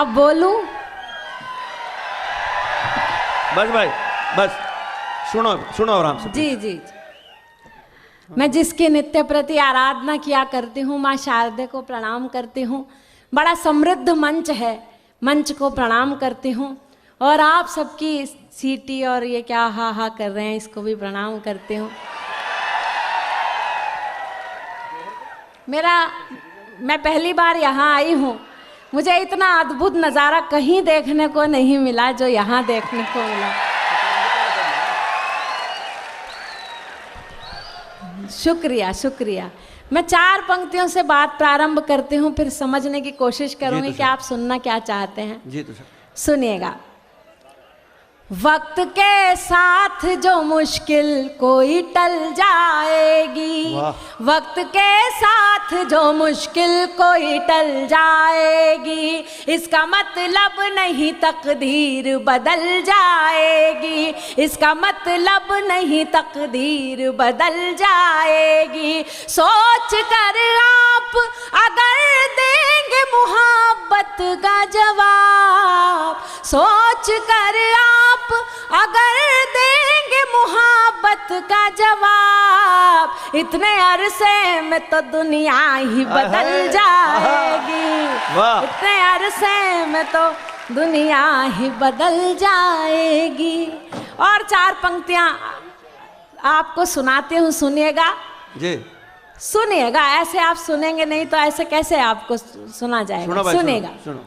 अब बोलूं? बस भाई बस, सुनो सुनो आराम से। जी जी। मैं जिसकी नित्य प्रति आराधना किया करती हूँ, माँ शारदे को प्रणाम करती हूँ। बड़ा समृद्ध मंच है, मंच को प्रणाम करती हूँ। और आप सबकी सीटी और ये क्या हा हा कर रहे हैं, इसको भी प्रणाम करती हूँ। मैं पहली बार यहाँ आई हूँ, मुझे इतना अद्भुत नज़ारा कहीं देखने को नहीं मिला जो यहाँ देखने को मिला। शुक्रिया शुक्रिया। मैं 4 पंक्तियों से बात प्रारंभ करती हूँ, फिर समझने की कोशिश करूँगी कि आप सुनना क्या चाहते हैं। जी तो सुनिएगा। वक्त के साथ जो मुश्किल कोई टल जाएगी, वक्त के साथ जो मुश्किल कोई टल जाएगी, इसका मतलब नहीं तकदीर बदल जाएगी, इसका मतलब नहीं तकदीर बदल जाएगी। सोच कर आप अगर देंगे मोहब्बत का जवाब, सोच कर आप अगर देंगे मोहब्बत का जवाब, इतने अरसे में तो दुनिया ही बदल जाएगी, इतने अरसे में तो दुनिया ही बदल जाएगी। और 4 पंक्तियां आपको सुनाती हूँ, सुनिएगा जी, सुनिएगा। ऐसे आप सुनेंगे नहीं तो ऐसे कैसे आपको सुना जाएगा। सुनिएगा, सुनो।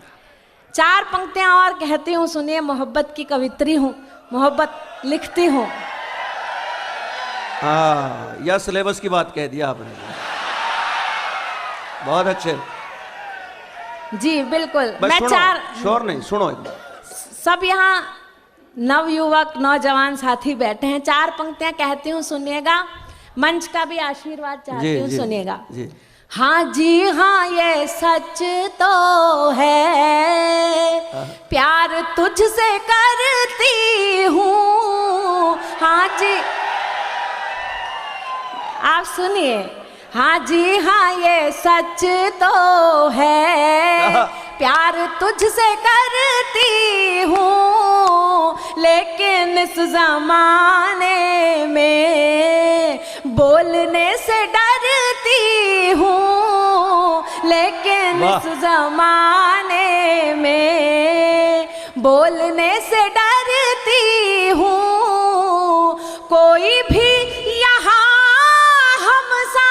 4 पंक्तियां और कहती हूँ, सुनिए। मोहब्बत की कवित्री हूँ, मोहब्बत लिखती हूँ। यह सिलेबस की बात कह दिया आपने, बहुत अच्छे। जी बिल्कुल। मैं सुनो, 4 शोर नहीं, सुनो। सब यहाँ नवयुवक नौजवान साथी बैठे हैं। 4 पंक्तियां कहती हूँ, सुनिएगा। मंच का भी आशीर्वाद चाहती हूँ, सुनिएगा। हाँ जी हाँ ये सच तो है, प्यार तुझसे करती हूँ। हाँ जी, आप सुनिए। हाँ जी हाँ ये सच तो है, प्यार तुझसे करती हूँ, लेकिन इस जमाने में बोलने से डरती हूँ, लेकिन इस जमाने में बोलने से डरती हूँ। कोई भी यहाँ हमसा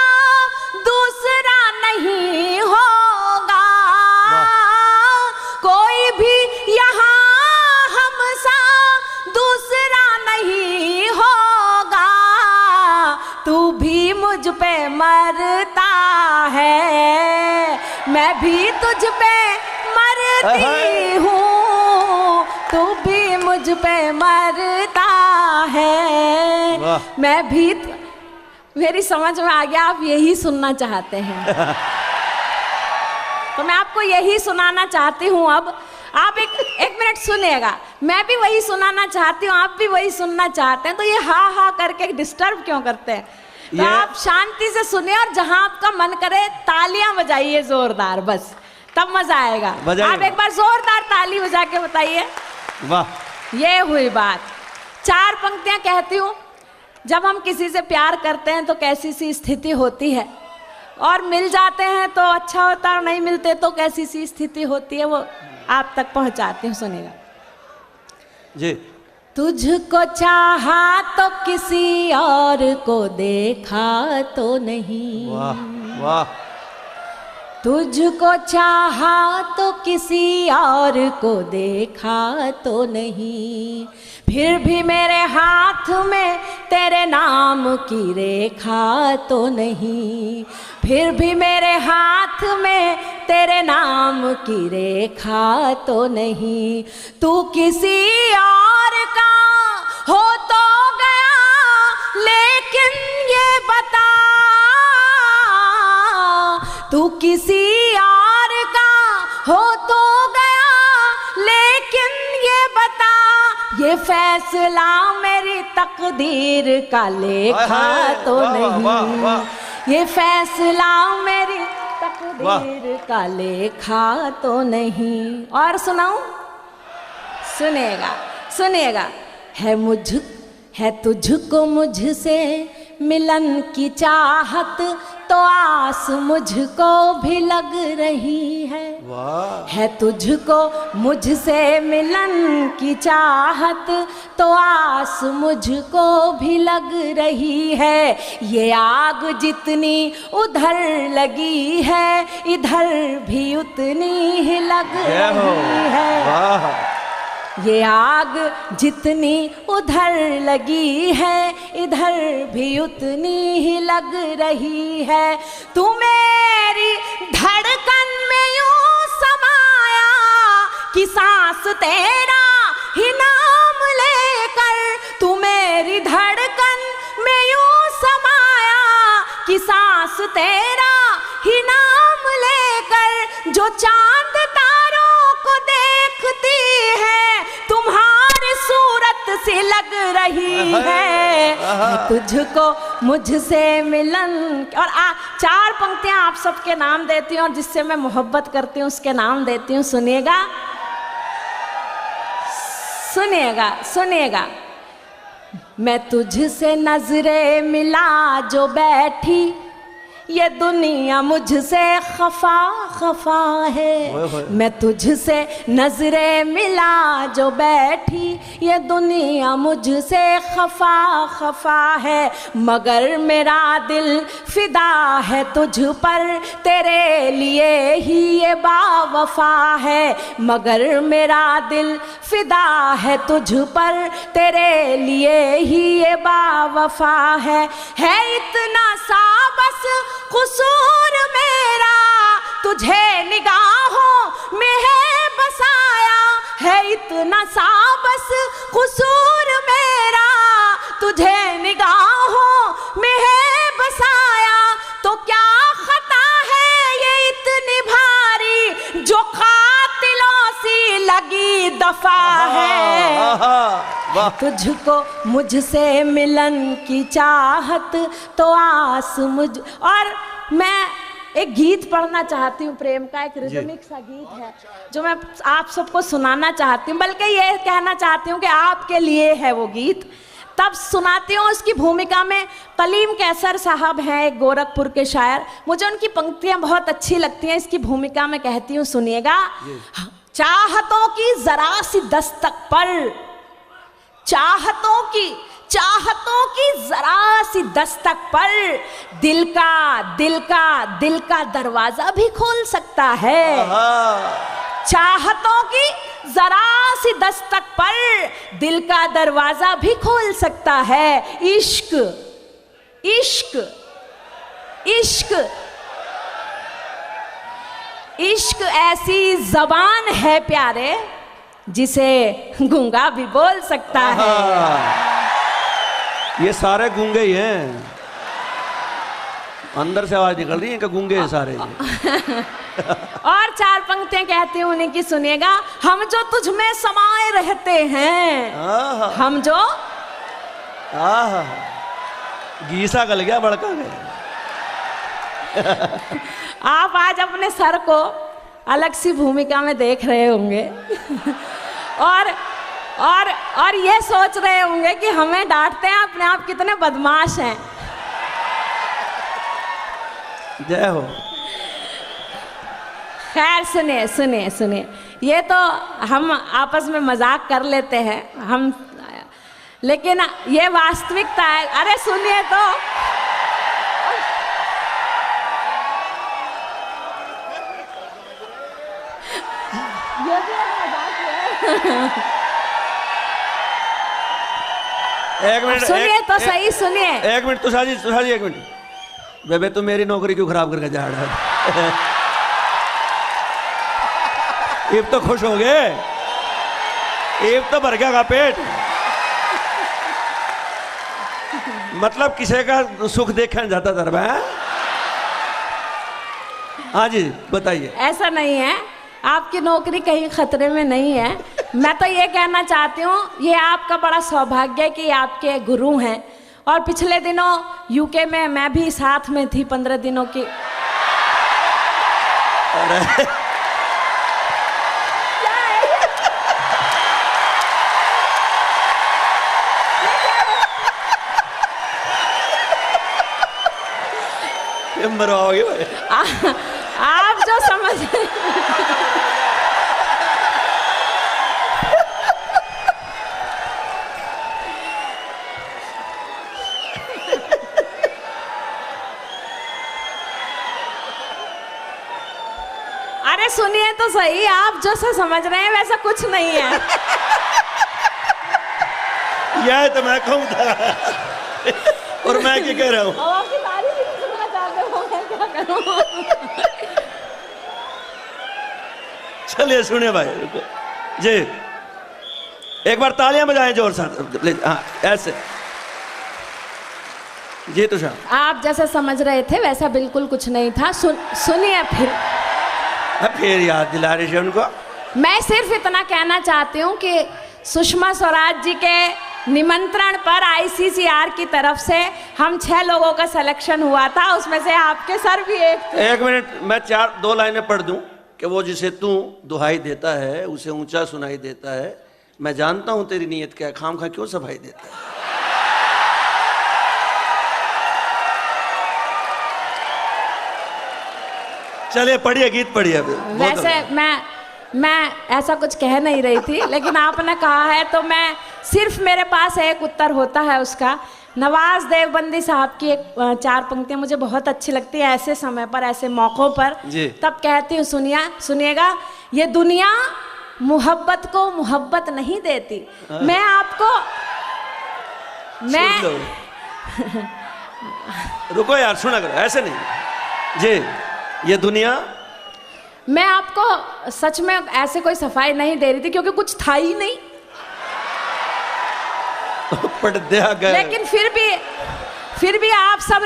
दूसरा नहीं होगा, कोई भी यहाँ हमसा दूसरा नहीं होगा। तू भी मुझ पे मरता है, मैं भी तुझ पे मरती हूँ, तू भी मुझ पे मरता है, मैं भी। मेरी समझ में आ गया, आप यही सुनना चाहते हैं तो मैं आपको यही सुनाना चाहती हूँ। अब आप एक मिनट सुनिएगा। मैं भी वही सुनाना चाहती हूँ, आप भी वही सुनना चाहते हैं, तो ये हा हा करके डिस्टर्ब क्यों करते हैं? तो आप शांति से सुनिए और जहां आपका मन करे तालियां बजाइए जोरदार, बस तब मजा आएगा। आप एक बार जोरदार ताली बजा के बताइए। वाह, ये हुई बात। 4 पंक्तियां कहती हूँ। जब हम किसी से प्यार करते हैं तो कैसी सी स्थिति होती है, और मिल जाते हैं तो अच्छा होता है, और नहीं मिलते तो कैसी सी स्थिति होती है, वो आप तक पहुंचाती हूँ, सुनिएगा जी। तुझको चाहा तो किसी और को देखा तो नहीं, वाह वाह। तुझको चाहा तो किसी और को देखा तो नहीं, फिर भी मेरे हाथ में तेरे नाम की रेखा तो नहीं, फिर भी मेरे हाथ में तेरे नाम की रेखा तो नहीं। तू किसी और का हो तो गया, लेकिन ये बता, तू किसी और का हो तो गया, लेकिन ये बता, ये फैसला मेरी तकदीर का लेखा तो नहीं, ये फैसला मेरी तकदीर तकदीर का लेखा तो नहीं। और सुनाऊं? सुनेगा सुनेगा। है तुझको मुझसे मिलन की चाहत, तो आस मुझको भी लग रही है। वाह। है तुझको मुझसे मिलन की चाहत, तो आस मुझको भी लग रही है। ये आग जितनी उधर लगी है, इधर भी उतनी ही लग रही है। वाह। ये आग जितनी उधर लगी है, इधर भी उतनी ही लग रही है। तू मेरी धड़कन में यूं समाया कि सांस तेरा ही नाम लेकर। तू मेरी धड़कन में यूं समाया कि सांस तेरा ही नाम लेकर। जो चांद तारों को देखती है, तुम्हारी सूरत से लग रही है। तुझको मुझसे मिलन। और 4 पंक्तियां आप सबके नाम देती हूँ, और जिससे मैं मोहब्बत करती हूँ उसके नाम देती हूँ। सुनिएगा सुनिएगा सुनिएगा। मैं तुझसे नजरे मिला जो बैठी, ये दुनिया मुझसे खफा खफा है। मैं तुझसे नजरे मिला जो बैठी, ये दुनिया मुझसे खफा खफा है। मगर मेरा दिल फिदा है तुझ पर, तेरे लिए ही ये बावफा है। मगर मेरा दिल फिदा है तुझ पर, तेरे लिए ही ये बावफा है। इतना सा बस कसूर मेरा, तुझे निगाहों में है बसाया। है इतना सा बस कसूर मेरा, तुझे निगाहों में है बसाया। तो क्या खता है ये इतनी भारी, जो कातिलों सी लगी दफा है। तुझको मुझसे मिलन की चाहत, तो आस मुझ। और मैं एक गीत पढ़ना चाहती हूँ प्रेम का, एक रिदमिक सा गीत है जो मैं आप सबको सुनाना चाहती हूँ, बल्कि ये कहना चाहती हूँ कि आपके लिए है वो गीत। तब सुनाती हूँ। उसकी भूमिका में कलीम कैसर साहब हैं, एक गोरखपुर के शायर। मुझे उनकी पंक्तियाँ बहुत अच्छी लगती हैं। इसकी भूमिका में कहती हूँ, सुनिएगा। चाहतों की जरा सी दस्तक पर, चाहतों की जरा सी दस्तक पर, दिल का दरवाजा भी खोल सकता है। चाहतों की जरा सी दस्तक पर, दिल का दरवाजा भी खोल सकता है। इश्क इश्क इश्क इश्क ऐसी जबान है प्यारे, जिसे गूंगा भी बोल सकता है। ये सारे गूंगे ही हैं, अंदर से आवाज निकल रही है कि गूंगे हैं सारे। और 4 पंक्तियां कहती हूँ, उन्हीं की सुनिएगा। हम जो तुझ में समाये रहते हैं, हम जो गीसा गल गया, बड़का गया। आप आज अपने सर को अलग सी भूमिका में देख रहे होंगे और ये सोच रहे होंगे कि हमें डांटते हैं, अपने आप कितने बदमाश हैं। जय हो। खैर सुनिए सुनिए सुनिए, ये तो हम आपस में मजाक कर लेते हैं हम, लेकिन ये वास्तविकता है। अरे सुनिए तो, ये भी मजाक है। एक मिनट सुनिए तो सही, सुनिए। एक मिनट तुषार जी एक मिनट। बेबे तू मेरी नौकरी क्यों खराब करके जा रहा है? इब तो खुश हो गए, इब तो भर गया का पेट। मतलब किसी का सुख देखने जाता दरबा है। हाँ जी बताइए। ऐसा नहीं है, आपकी नौकरी कहीं खतरे में नहीं है। मैं तो ये कहना चाहती हूँ, ये आपका बड़ा सौभाग्य है कि आपके गुरु हैं। और पिछले दिनों यूके में मैं भी साथ में थी 15 दिनों की। ये मरवाओगे भाई। आप जो समझ अरे सुनिए तो सही, आप जो सा समझ रहे हैं वैसा कुछ नहीं है। यह तो मैं कहूँ था और मैं क्या कह रहा हूँ। अब आपकी तारीफ ही नहीं सुनना चाहते हो, मैं क्या करूं? चलिए सुनिए भाई, रुको जी, एक बार तालियां बजाएं जोर से। हाँ ऐसे जी। तुषार आप जैसा समझ रहे थे वैसा बिल्कुल कुछ नहीं था। सुनिए फिर याद दिला रही है उनको। मैं सिर्फ इतना कहना चाहती हूँ कि सुषमा स्वराज जी के निमंत्रण पर आईसीसीआर की तरफ से हम 6 लोगों का सिलेक्शन हुआ था, उसमें से आपके सर भी एक थे। 1 मिनट, मैं 2 लाइनें पढ़ दूं कि वो जिसे तू दुहाई देता है उसे ऊंचा सुनाई देता है। मैं जानता हूं तेरी नीयत क्या है, खाम खा क्यों सफाई देता है। चलिए पढ़िए, गीत पढ़िए। वैसे मैं ऐसा कुछ कह नहीं रही थी, लेकिन आपने कहा है तो मैं सिर्फ, मेरे पास एक उत्तर होता है उसका। नवाज देवबंदी साहब की 4 पंक्तियां मुझे बहुत अच्छी लगती है ऐसे समय पर, ऐसे मौक़ों पर। तब कहती हूँ, सुनिएगा। ये दुनिया मोहब्बत को मोहब्बत नहीं देती। मैं आपको रुको यार, सुना करो, ऐसे नहीं जी। ये दुनिया, मैं आपको सच में ऐसे कोई सफाई नहीं दे रही थी क्योंकि कुछ था ही नहीं। लेकिन फिर भी आप सब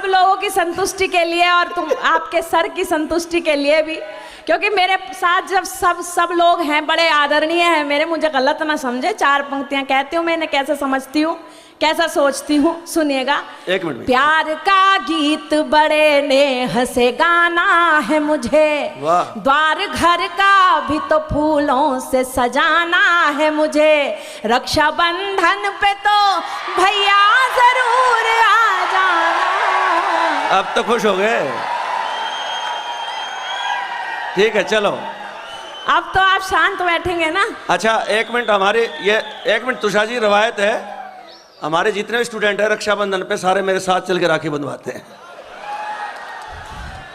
लोगों की संतुष्टि के लिए और आपके सर की संतुष्टि के लिए भी, क्योंकि मेरे साथ जब सब लोग हैं, बड़े आदरणीय हैं मेरे, मुझे गलत ना समझे। 4 पंक्तियां कहती हूँ, मैं इन्हें कैसे समझती हूँ, कैसा सोचती हूँ, सुनिएगा। 1 मिनट। प्यार का गीत बड़े नेह से गाना है मुझे, द्वार घर का भी तो फूलों से सजाना है मुझे, रक्षाबंधन पे तो भैया जरूर आ जाना। अब तो खुश हो गए, ठीक है चलो। अब तो आप शांत बैठेंगे ना। अच्छा 1 मिनट, हमारी ये 1 मिनट तुषार जी, रवायत है हमारे जितने भी स्टूडेंट हैं रक्षाबंधन पे सारे मेरे साथ चल के राखी बंधवाते हैं।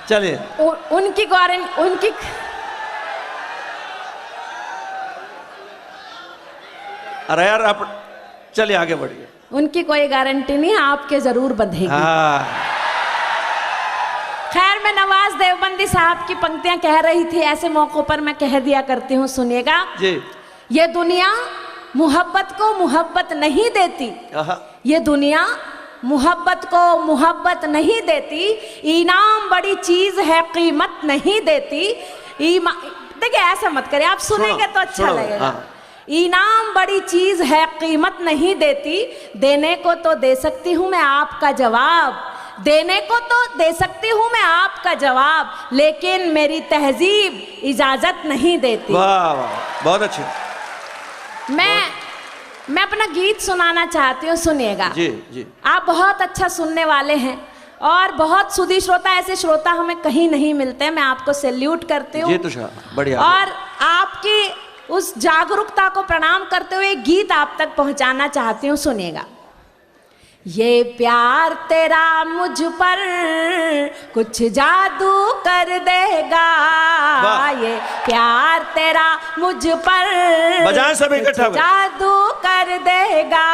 चलिए उनकी अरे यार आप चलिए आगे बढ़िए। उनकी कोई गारंटी नहीं है, आपके जरूर बंधेगी। हाँ। खैर, मैं नवाज देवबंदी साहब की पंक्तियां कह रही थी, ऐसे मौकों पर मैं कह दिया करती हूँ, सुनिएगा जी। ये दुनिया मोहब्बत को मोहब्बत नहीं देती, ये दुनिया मोहब्बत को मोहब्बत नहीं देती, इनाम बड़ी चीज है कीमत नहीं देती। देखिए ऐसा मत करिए, आप सुनेंगे तो अच्छा लगेगा। इनाम बड़ी चीज है कीमत नहीं देती, देने को तो दे सकती हूँ मैं आपका जवाब, देने को तो दे सकती हूँ मैं आपका जवाब, लेकिन मेरी तहजीब इजाजत नहीं देती। वाह वाह, बहुत अच्छे। मैं अपना गीत सुनाना चाहती हूँ, सुनिएगा जी जी। आप बहुत अच्छा सुनने वाले हैं और बहुत सुधी श्रोता, ऐसे श्रोता हमें कहीं नहीं मिलते। मैं आपको सैल्यूट करती हूँ बढ़िया। और आपकी उस जागरूकता को प्रणाम करते हुए गीत आप तक पहुंचाना चाहती हूँ, सुनिएगा। ये प्यार तेरा मुझ पर कुछ जादू कर देगा, ये प्यार तेरा मुझ पर बजाएं सब इकट्ठा जादू कर देगा,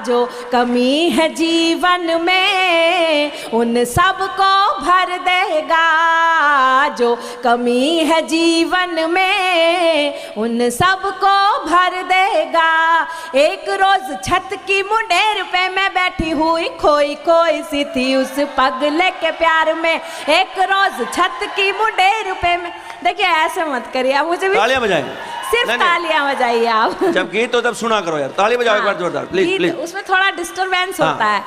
जो कमी है जीवन में उन सब को भर देगा, जो कमी है जीवन में उन सब को भर देगा। एक रोज छत की मुंडेर पे मैं बैठी हुई खोई खोई सी थी उस पगले के प्यार में, एक रोज छत की मुंडेर पे मैं। देखिए ऐसे मत करिए आप, मुझे भी तालियां बजाएं, सिर्फ तालियां बजाइए आप। जब गीत हो तब सुना करो यार, ताली बजाओ एक बार जोरदार, प्लीज प्लीज। उसमें थोड़ा डिस्टरबेंस होता है।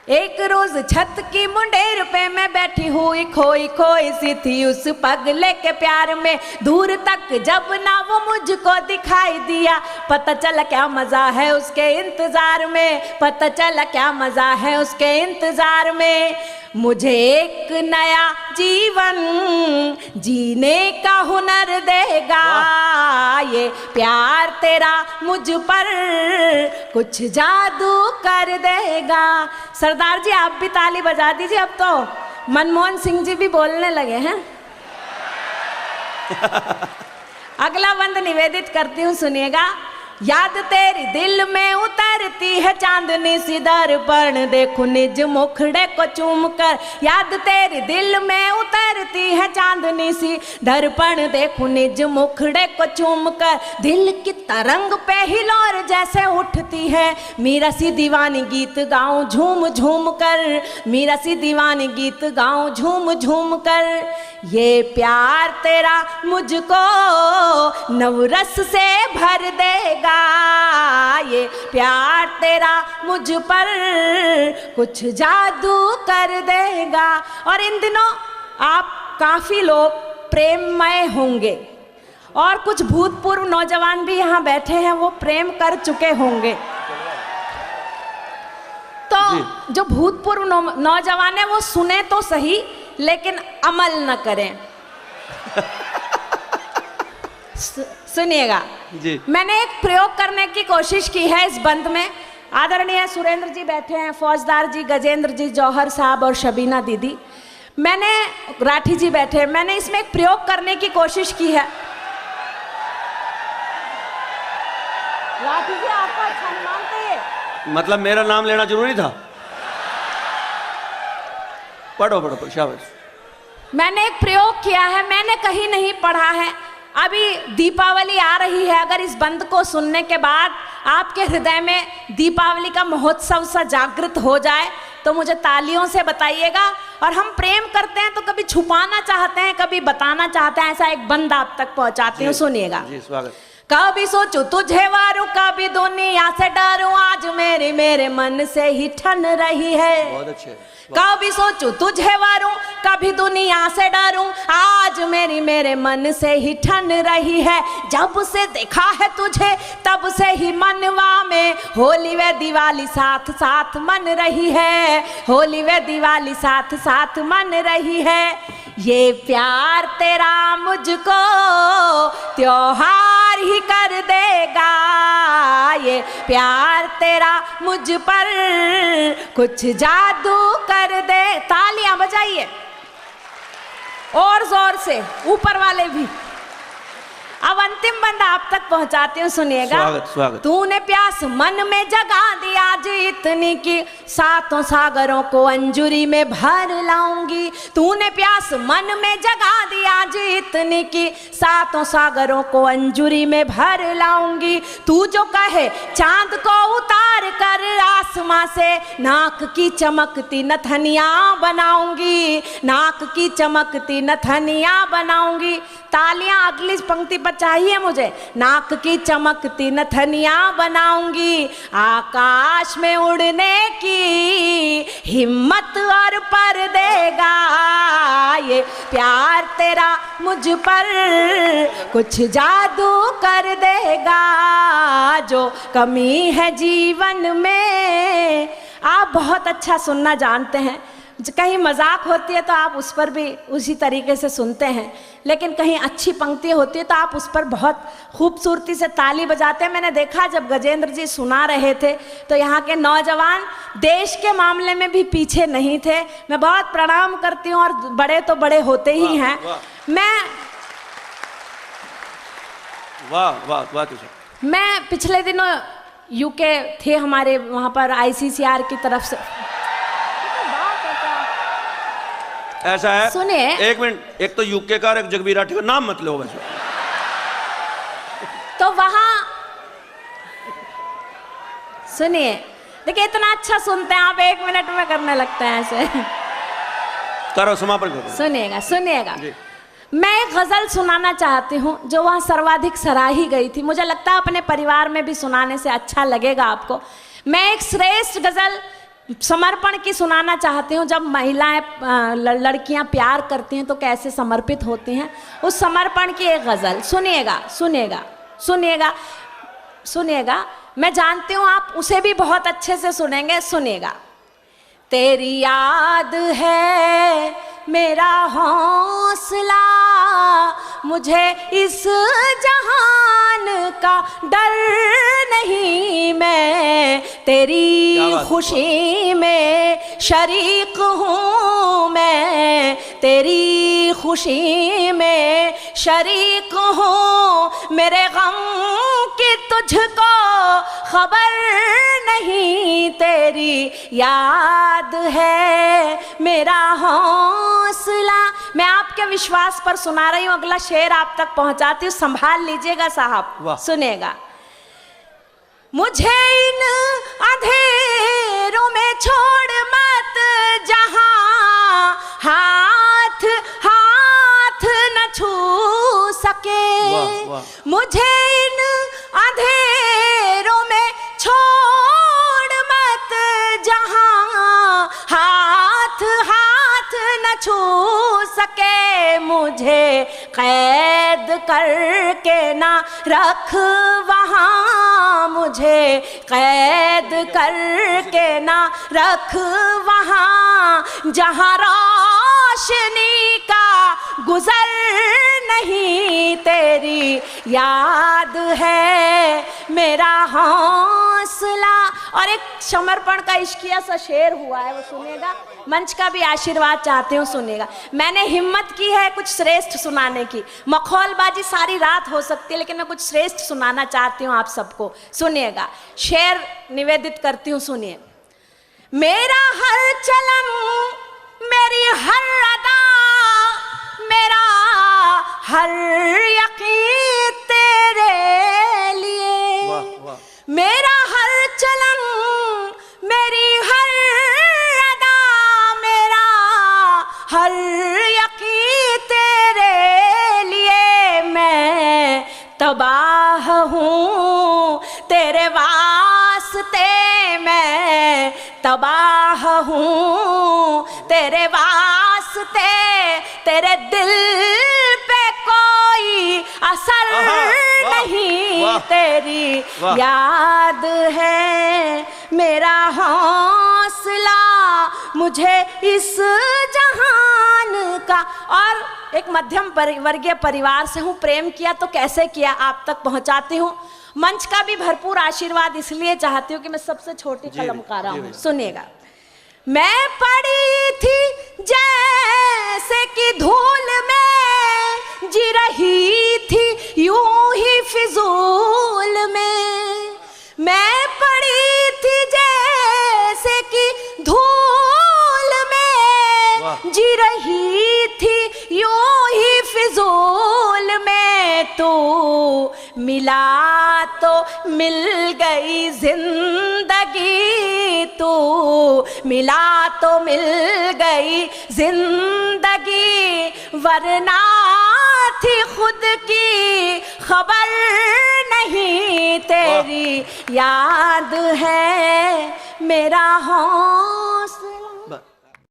एक रोज छत की मुंडेर पे मैं बैठी हुई खोई खोई सी थी उस पगले के प्यार में। दूर तक जब ना वो मुझको दिखाई दिया, पता चला क्या मजा है उसके इंतजार में, पता चला क्या मजा है उसके इंतजार में। मुझे एक नया जीवन जीने का हुनर देगा ये प्यार तेरा, मुझ पर कुछ जादू कर देगा। सरदार जी आप भी ताली बजा दीजिए, अब तो मनमोहन सिंह जी भी बोलने लगे हैं। अगला बंद निवेदित करती हूँ, सुनिएगा। याद तेरी दिल में उतरती है चांदनी सी दर्पण, देखो निज मुखड़े को चूम कर। याद तेरी दिल में उतरती है चांदनी सी दर्पण, देखो निज मुखड़े को चूम कर। दिल की तरंग पे हिलोर जैसे उठती है, मीरा सी दीवानी गीत गाऊं झूम झूम कर, मीरा सी दीवानी गीत गाऊं झूम झूम कर। ये प्यार तेरा मुझको नवरस से भर देगा, ये प्यार तेरा मुझ पर कुछ जादू कर देगा। और इन दिनों आप काफी लोग प्रेममय होंगे और कुछ भूतपूर्व नौजवान भी यहाँ बैठे हैं, वो प्रेम कर चुके होंगे। तो जो भूतपूर्व नौजवान है वो सुने तो सही लेकिन अमल न करें। सुनिएगा जी, मैंने एक प्रयोग करने की कोशिश की है इस बंद में। आदरणीय सुरेंद्र जी बैठे हैं, फौजदार जी, गजेंद्र जी, जौहर साहब और शबीना दीदी, मैंने राठी जी बैठे हैं। मैंने इसमें एक प्रयोग करने की कोशिश की है। राठी जी आपको अच्छा नहीं मानते ये? मतलब मेरा नाम लेना जरूरी था? पढ़ो पढ़ो पढ़ो, शाबाश। मैंने एक प्रयोग किया है, मैंने कहीं नहीं पढ़ा है। अभी दीपावली आ रही है, अगर इस बंद को सुनने के बाद आपके हृदय में दीपावली का महोत्सव सा जागृत हो जाए तो मुझे तालियों से बताइएगा। और हम प्रेम करते हैं तो कभी छुपाना चाहते हैं, कभी बताना चाहते हैं, ऐसा एक बंद आप तक पहुंचाती हूँ, सुनिएगा। जी स्वागत। कभी सोचूं तुझे वारूं, कभी दुनिया से डरूं, आज मेरे मन से ही ठन रही है। बहुत अच्छे। कभी सोचूं तुझे वारूं, कभी दुनिया से डरूं, आज मेरे मन से ही ठन रही है। जब से देखा है तुझे तब से ही मनवा में होली व दिवाली साथ साथ मन रही है, होली व दिवाली साथ साथ मन रही है। ये प्यार तेरा मुझको त्योहार ही कर देगा, ये प्यार तेरा मुझ पर कुछ जादू कर दे। तालियां बजाइए और जोर से, ऊपर वाले भी। अब अंतिम बंद आप तक पहुंचाती हूँ, सुनिएगा। स्वागत स्वागत। तूने प्यास मन में जगा दिया आज इतनी की, सातों सागरों को अंजुरी में भर लाऊंगी। तूने प्यास मन में जगा दिया आज इतनी की, सातों सागरों को अंजुरी में भर लाऊंगी। तू जो कहे चांद को उतार कर आसमां से, नाक की चमकती नथनिया बनाऊंगी, नाक की चमकती नथनिया बनाऊंगी। तालियां अगली पंक्ति पर चाहिए मुझे। नाक की चमकती नथनिया बनाऊंगी, आकाश में उड़ने की हिम्मत और पर देगा, ये प्यार तेरा मुझ पर कुछ जादू कर देगा। जो कमी है जीवन में, आप बहुत अच्छा सुनना जानते हैं। कहीं मजाक होती है तो आप उस पर भी उसी तरीके से सुनते हैं, लेकिन कहीं अच्छी पंक्ति होती है तो आप उस पर बहुत खूबसूरती से ताली बजाते हैं। मैंने देखा जब गजेंद्र जी सुना रहे थे तो यहाँ के नौजवान देश के मामले में भी पीछे नहीं थे। मैं बहुत प्रणाम करती हूँ, और बड़े तो बड़े होते ही हैं। मैं पिछले दिनों यूके थे हमारे, वहाँ पर ICCR की तरफ से। ऐसा है, सुनिए एक मिनट, एक तो यूके का और एक जगबीर राठी का नाम मत लो वैसे। तो वहां सुनिए, देखिए इतना अच्छा सुनते हैं आप, 1 मिनट में करने लगते हैं ऐसे। करो, समापन करो। सुनिएगा सुनिएगा, मैं एक गजल सुनाना चाहती हूँ जो वहाँ सर्वाधिक सराही गई थी। मुझे लगता है अपने परिवार में भी सुनाने से अच्छा लगेगा आपको। मैं एक श्रेष्ठ गजल समर्पण की सुनाना चाहती हूँ। जब महिलाएं लड़कियां प्यार करती हैं तो कैसे समर्पित होती हैं, उस समर्पण की एक गजल सुनिएगा, सुनिएगा, सुनिएगा, सुनिएगा। मैं जानती हूँ आप उसे भी बहुत अच्छे से सुनेंगे, सुनिएगा। तेरी याद है मेरा हौसला, मुझे इस जहान का डर नहीं, मैं तेरी खुशी में शरीक हूँ, मैं तेरी खुशी में शरीक हूँ, मेरे गम की तुझको खबर नहीं, तेरी याद है मेरा हौसला। मैं आपके विश्वास पर सुना रही हूँ, अगला शेर आप तक पहुंचाती हूँ, संभाल लीजिएगा साहब, सुनेगा। मुझे इन अंधेरों में छोड़ मत जहां हाथ हाथ न छू सके, मुझे इन अंधेरों में छोड़ मत जहां हाथ हाथ न छू सके, मुझे कैद करके ना रख वहाँ, मुझे कैद करके ना रख वहाँ, जहाँ रोशनी का गुजर नहीं, तेरी याद है मेरा हौसला। और एक समर्पण का इश्किया सा शेर हुआ है, वो सुनेगा। मंच का भी आशीर्वाद चाहते हो, सुनेगा। मैंने हिम्मत की है कुछ श्रेष्ठ सुनाने की, मखौलबाजी सारी रात हो सकती है, लेकिन मैं कुछ श्रेष्ठ सुनाना चाहती हूँ आप सबको, सुनिएगा। शेर निवेदित करती हूँ, सुनिए। मेरा हर चलन, मेरी हर अदा, मेरा हर यकीन तेरे लिए, मेरा हर चलन, मेरी हर अदा, मेरा हर यकीन तेरे लिए, मैं तबाह हूँ तेरे वास्ते, मैं तबाह हूँ तेरे वास्ते, तेरे दिल पे कोई असर नहीं, तेरी याद है मेरा हौसला, मुझे इस जहान का। और एक मध्यम वर्गीय परिवार से हूँ, प्रेम किया तो कैसे किया आप तक पहुँचाती हूँ। मंच का भी भरपूर आशीर्वाद इसलिए चाहती हूँ कि मैं सबसे छोटी कलमकारा हूँ, सुनिएगा। मैं पड़ी थी जैसे कि धूल में, जी रही थी यूं ही फिजूल में, मैं पड़ी थी जैसे कि धूल में, जी रही थी यूं ही फिजूल में, तू मिला तो मिल गई जिंदगी, तू मिला तो मिल गई जिंदगी, वरना थी खुद की खबर नहीं, तेरी याद है मेरा हौसला।